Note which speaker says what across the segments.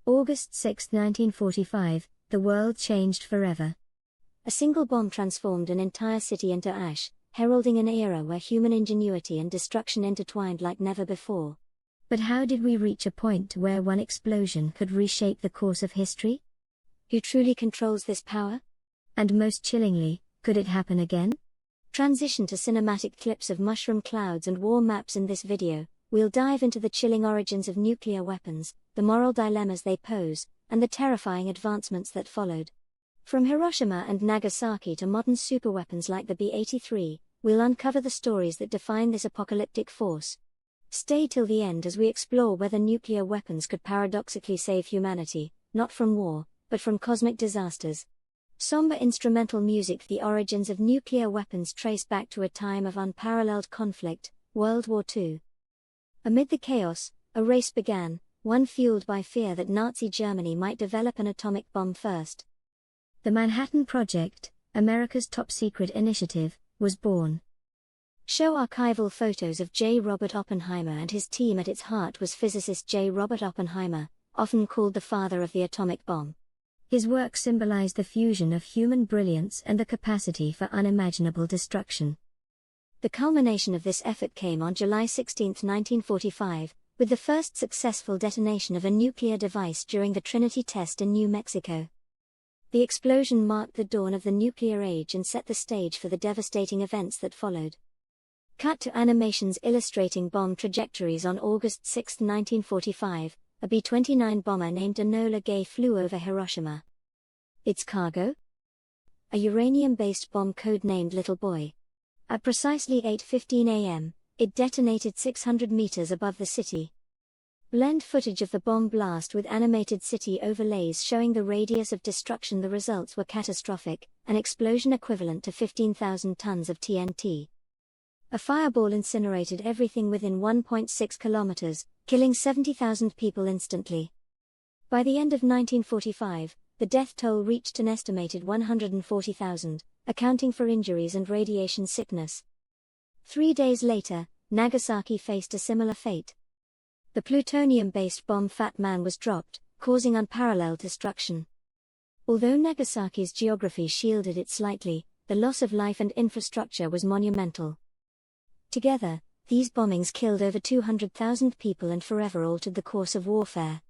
Speaker 1: August 6, 1945, the world changed forever. A single bomb transformed an entire city into ash, heralding an era where human ingenuity and destruction intertwined like never before. But how did we reach a point where one explosion could reshape the course of history? Who truly controls this power? And most chillingly, could it happen again? Transition to cinematic clips of mushroom clouds and war maps in this video. We'll dive into the chilling origins of nuclear weapons, the moral dilemmas they pose, and the terrifying advancements that followed. From Hiroshima and Nagasaki to modern superweapons like the B-83, we'll uncover the stories that define this apocalyptic force. Stay till the end as we explore whether nuclear weapons could paradoxically save humanity, not from war, but from cosmic disasters. Somber instrumental music. The origins of nuclear weapons trace back to a time of unparalleled conflict, World War II. Amid the chaos, a race began, one fueled by fear that Nazi Germany might develop an atomic bomb first. The Manhattan Project, America's top-secret initiative, was born. Show archival photos of J. Robert Oppenheimer and his team. At its heart was physicist J. Robert Oppenheimer, often called the father of the atomic bomb. His work symbolized the fusion of human brilliance and the capacity for unimaginable destruction. The culmination of this effort came on July 16, 1945, with the first successful detonation of a nuclear device during the Trinity test in New Mexico. The explosion marked the dawn of the nuclear age and set the stage for the devastating events that followed. Cut to animations illustrating bomb trajectories. On August 6, 1945, a B-29 bomber named Enola Gay flew over Hiroshima. Its cargo? A uranium-based bomb codenamed Little Boy. At precisely 8:15 a.m., it detonated 600 meters above the city. Blend footage of the bomb blast with animated city overlays showing the radius of destruction. The results were catastrophic, an explosion equivalent to 15,000 tons of TNT. A fireball incinerated everything within 1.6 kilometers, killing 70,000 people instantly. By the end of 1945, the death toll reached an estimated 140,000, accounting for injuries and radiation sickness. 3 days later, Nagasaki faced a similar fate. The plutonium-based bomb Fat Man was dropped, causing unparalleled destruction. Although Nagasaki's geography shielded it slightly, the loss of life and infrastructure was monumental. Together, these bombings killed over 200,000 people and forever altered the course of warfare.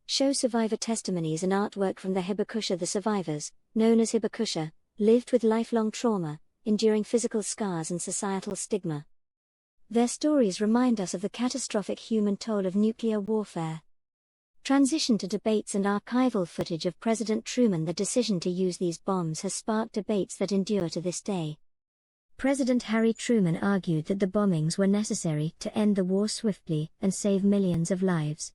Speaker 1: Show survivor testimonies and artwork from the Hibakusha. The survivors, known as Hibakusha, lived with lifelong trauma, enduring physical scars and societal stigma. Their stories remind us of the catastrophic human toll of nuclear warfare. Transition to debates and archival footage of President Truman. The decision to use these bombs has sparked debates that endure to this day. President Harry Truman argued that the bombings were necessary to end the war swiftly and save millions of lives.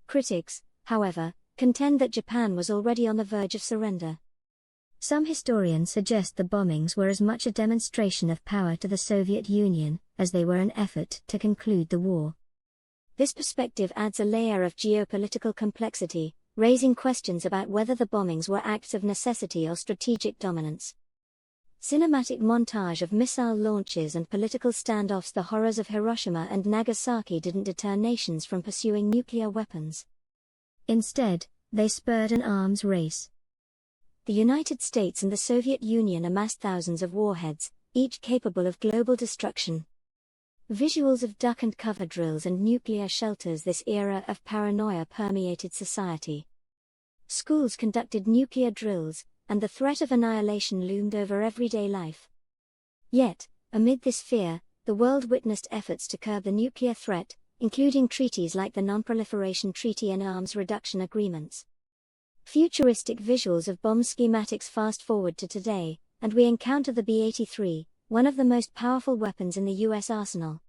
Speaker 1: Critics, however, contend that Japan was already on the verge of surrender. Some historians suggest the bombings were as much a demonstration of power to the Soviet Union as they were an effort to conclude the war. This perspective adds a layer of geopolitical complexity, raising questions about whether the bombings were acts of necessity or strategic dominance. Cinematic montage of missile launches and political standoffs. The horrors of Hiroshima and Nagasaki didn't deter nations from pursuing nuclear weapons. Instead, they spurred an arms race. The United States and the Soviet Union amassed thousands of warheads, each capable of global destruction. Visuals of duck and cover drills and nuclear shelters. This era of paranoia permeated society. Schools conducted nuclear drills, and the threat of annihilation loomed over everyday life. Yet, amid this fear, the world witnessed efforts to curb the nuclear threat, including treaties like the Non-Proliferation Treaty and arms reduction agreements. Futuristic visuals of bomb schematics. Fast forward to today, and we encounter the B-83, one of the most powerful weapons in the U.S. arsenal.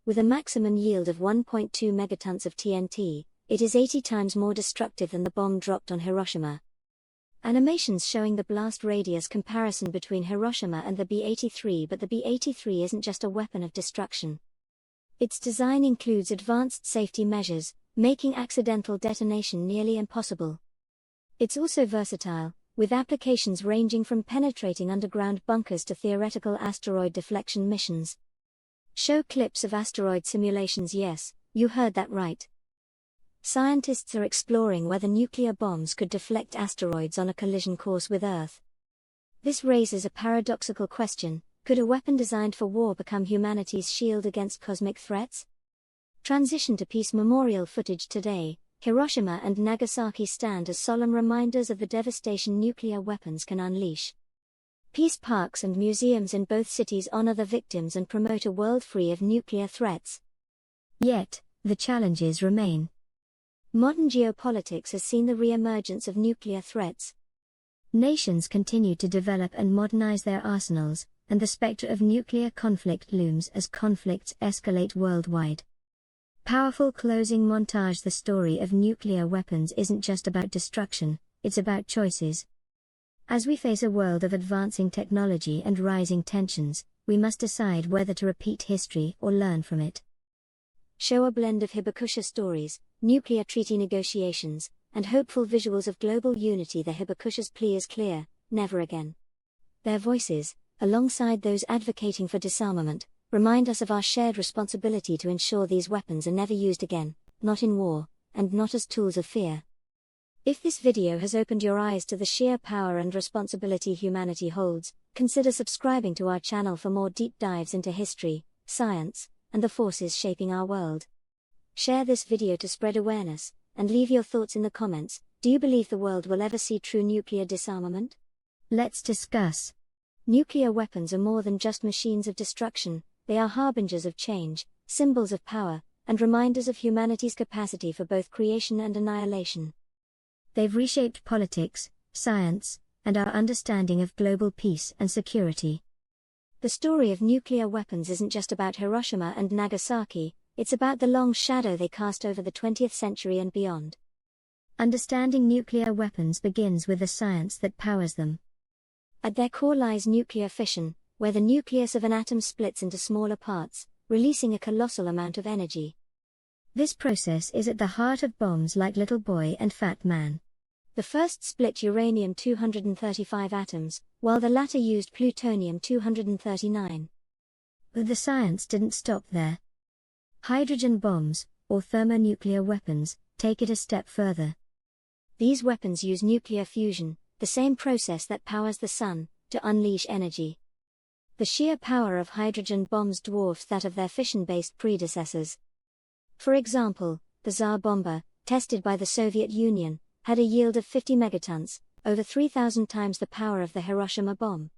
Speaker 1: With a maximum yield of 1.2 megatons of TNT, it is 80 times more destructive than the bomb dropped on Hiroshima. Animations showing the blast radius comparison between Hiroshima and the B-83. But the B-83 isn't just a weapon of destruction. Its design includes advanced safety measures, making accidental detonation nearly impossible. It's also versatile, with applications ranging from penetrating underground bunkers to theoretical asteroid deflection missions. Show clips of asteroid simulations. Yes, you heard that right. Scientists are exploring whether nuclear bombs could deflect asteroids on a collision course with Earth. This raises a paradoxical question: could a weapon designed for war become humanity's shield against cosmic threats? Transition to peace. Memorial footage. Today, Hiroshima and Nagasaki stand as solemn reminders of the devastation nuclear weapons can unleash. Peace parks and museums in both cities honor the victims and promote a world free of nuclear threats. Yet, the challenges remain. Modern geopolitics has seen the re-emergence of nuclear threats. Nations continue to develop and modernize their arsenals, and the spectre of nuclear conflict looms as conflicts escalate worldwide. Powerful closing montage. The story of nuclear weapons isn't just about destruction, it's about choices. As we face a world of advancing technology and rising tensions, we must decide whether to repeat history or learn from it. Show a blend of Hibakusha stories, nuclear treaty negotiations, and hopeful visuals of global unity. The Hibakusha's plea is clear: never again. Their voices, alongside those advocating for disarmament, remind us of our shared responsibility to ensure these weapons are never used again, not in war, and not as tools of fear. If this video has opened your eyes to the sheer power and responsibility humanity holds, consider subscribing to our channel for more deep dives into history, science, and the forces shaping our world. Share this video to spread awareness, and leave your thoughts in the comments. Do you believe the world will ever see true nuclear disarmament? Let's discuss. Nuclear weapons are more than just machines of destruction. They are harbingers of change, symbols of power, and reminders of humanity's capacity for both creation and annihilation. They've reshaped politics, science, and our understanding of global peace and security. The story of nuclear weapons isn't just about Hiroshima and Nagasaki, it's about the long shadow they cast over the 20th century and beyond. Understanding nuclear weapons begins with the science that powers them. At their core lies nuclear fission, where the nucleus of an atom splits into smaller parts, releasing a colossal amount of energy. This process is at the heart of bombs like Little Boy and Fat Man. The first split uranium-235 atoms, while the latter used plutonium-239. But the science didn't stop there. Hydrogen bombs, or thermonuclear weapons, take it a step further. These weapons use nuclear fusion, the same process that powers the sun, to unleash energy. The sheer power of hydrogen bombs dwarfs that of their fission-based predecessors. For example, the Tsar bomber, tested by the Soviet Union, had a yield of 50 megatons, over 3,000 times the power of the Hiroshima bomb.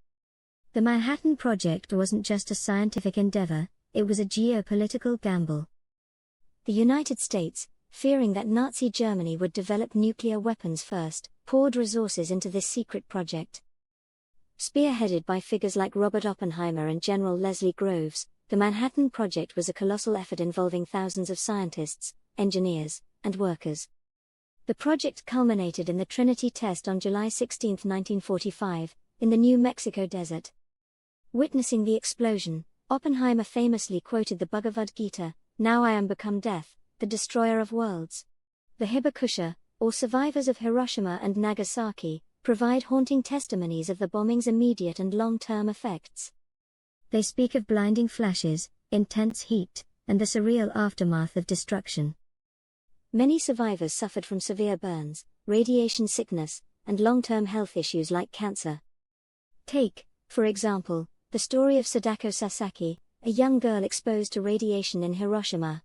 Speaker 1: The Manhattan Project wasn't just a scientific endeavor, it was a geopolitical gamble. The United States, fearing that Nazi Germany would develop nuclear weapons first, poured resources into this secret project. Spearheaded by figures like Robert Oppenheimer and General Leslie Groves, the Manhattan Project was a colossal effort involving thousands of scientists, engineers, and workers. The project culminated in the Trinity test on July 16, 1945, in the New Mexico desert. Witnessing the explosion, Oppenheimer famously quoted the Bhagavad Gita, "Now I am become death, the destroyer of worlds." The Hibakusha, or survivors of Hiroshima and Nagasaki, provide haunting testimonies of the bombing's immediate and long-term effects. They speak of blinding flashes, intense heat, and the surreal aftermath of destruction. Many survivors suffered from severe burns, radiation sickness, and long-term health issues like cancer. Take, for example, the story of Sadako Sasaki, a young girl exposed to radiation in Hiroshima.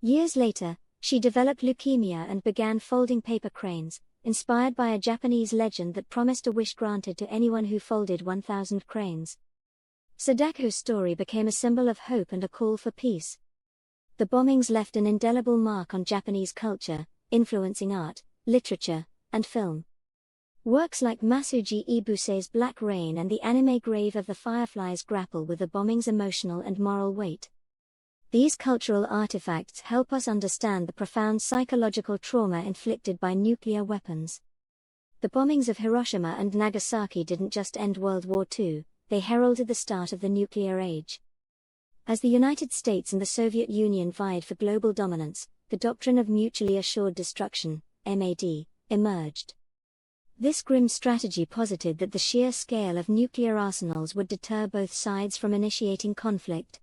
Speaker 1: Years later, she developed leukemia and began folding paper cranes, inspired by a Japanese legend that promised a wish granted to anyone who folded 1,000 cranes. Sadako's story became a symbol of hope and a call for peace. The bombings left an indelible mark on Japanese culture, influencing art, literature, and film. Works like Masuji Ibuse's Black Rain and the anime Grave of the Fireflies grapple with the bombing's emotional and moral weight. These cultural artifacts help us understand the profound psychological trauma inflicted by nuclear weapons. The bombings of Hiroshima and Nagasaki didn't just end World War II, they heralded the start of the nuclear age. As the United States and the Soviet Union vied for global dominance, the doctrine of mutually assured destruction, MAD, emerged. This grim strategy posited that the sheer scale of nuclear arsenals would deter both sides from initiating conflict.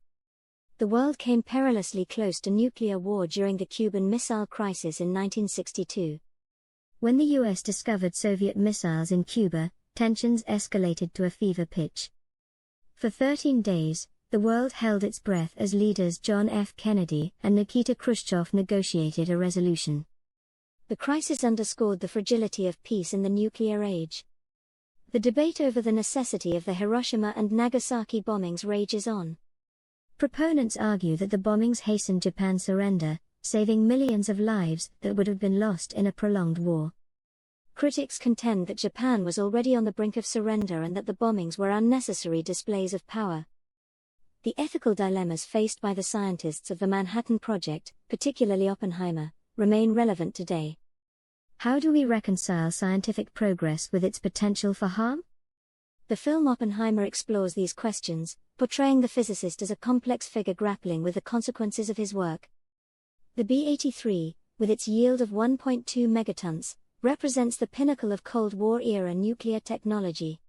Speaker 1: the world came perilously close to nuclear war during the Cuban Missile Crisis in 1962. When the US discovered Soviet missiles in Cuba, tensions escalated to a fever pitch. For 13 days, the world held its breath as leaders John F. Kennedy and Nikita Khrushchev negotiated a resolution. The crisis underscored the fragility of peace in the nuclear age. The debate over the necessity of the Hiroshima and Nagasaki bombings rages on. Proponents argue that the bombings hastened Japan's surrender, saving millions of lives that would have been lost in a prolonged war. Critics contend that Japan was already on the brink of surrender and that the bombings were unnecessary displays of power. The ethical dilemmas faced by the scientists of the Manhattan Project, particularly Oppenheimer, remain relevant today. How do we reconcile scientific progress with its potential for harm? The film Oppenheimer explores these questions, portraying the physicist as a complex figure grappling with the consequences of his work. The B-83, with its yield of 1.2 megatons, represents the pinnacle of Cold War-era nuclear technology.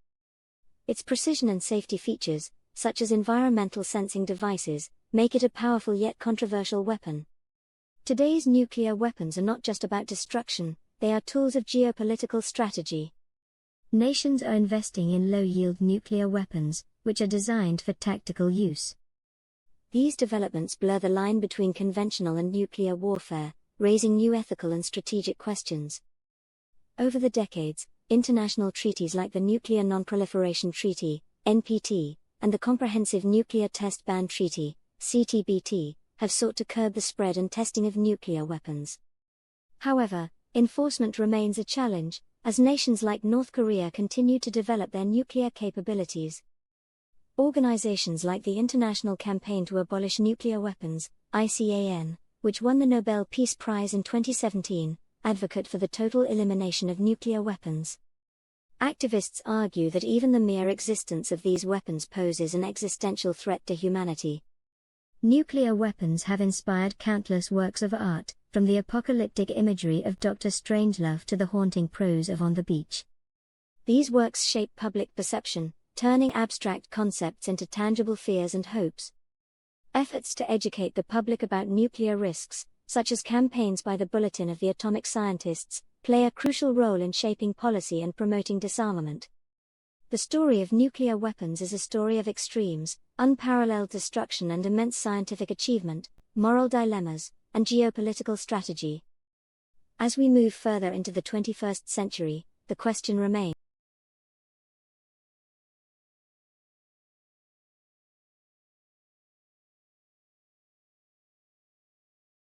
Speaker 1: Its precision and safety features, such as environmental sensing devices, make it a powerful yet controversial weapon. Today's nuclear weapons are not just about destruction, they are tools of geopolitical strategy. Nations are investing in low-yield nuclear weapons, which are designed for tactical use. These developments blur the line between conventional and nuclear warfare, raising new ethical and strategic questions. Over the decades, international treaties like the Nuclear Non-Proliferation Treaty, NPT, and the Comprehensive Nuclear Test Ban Treaty, CTBT, have sought to curb the spread and testing of nuclear weapons. However, enforcement remains a challenge, as nations like North Korea continue to develop their nuclear capabilities. Organizations like the International Campaign to Abolish Nuclear Weapons, ICAN, which won the Nobel Peace Prize in 2017, advocate for the total elimination of nuclear weapons. Activists argue that even the mere existence of these weapons poses an existential threat to humanity. Nuclear weapons have inspired countless works of art, from the apocalyptic imagery of Dr. Strangelove to the haunting prose of On the Beach. These works shape public perception, turning abstract concepts into tangible fears and hopes. Efforts to educate the public about nuclear risks, such as campaigns by the Bulletin of the Atomic Scientists, play a crucial role in shaping policy and promoting disarmament. The story of nuclear weapons is a story of extremes, unparalleled destruction and immense scientific achievement, moral dilemmas, and geopolitical strategy. As we move further into the 21st century, the question remains.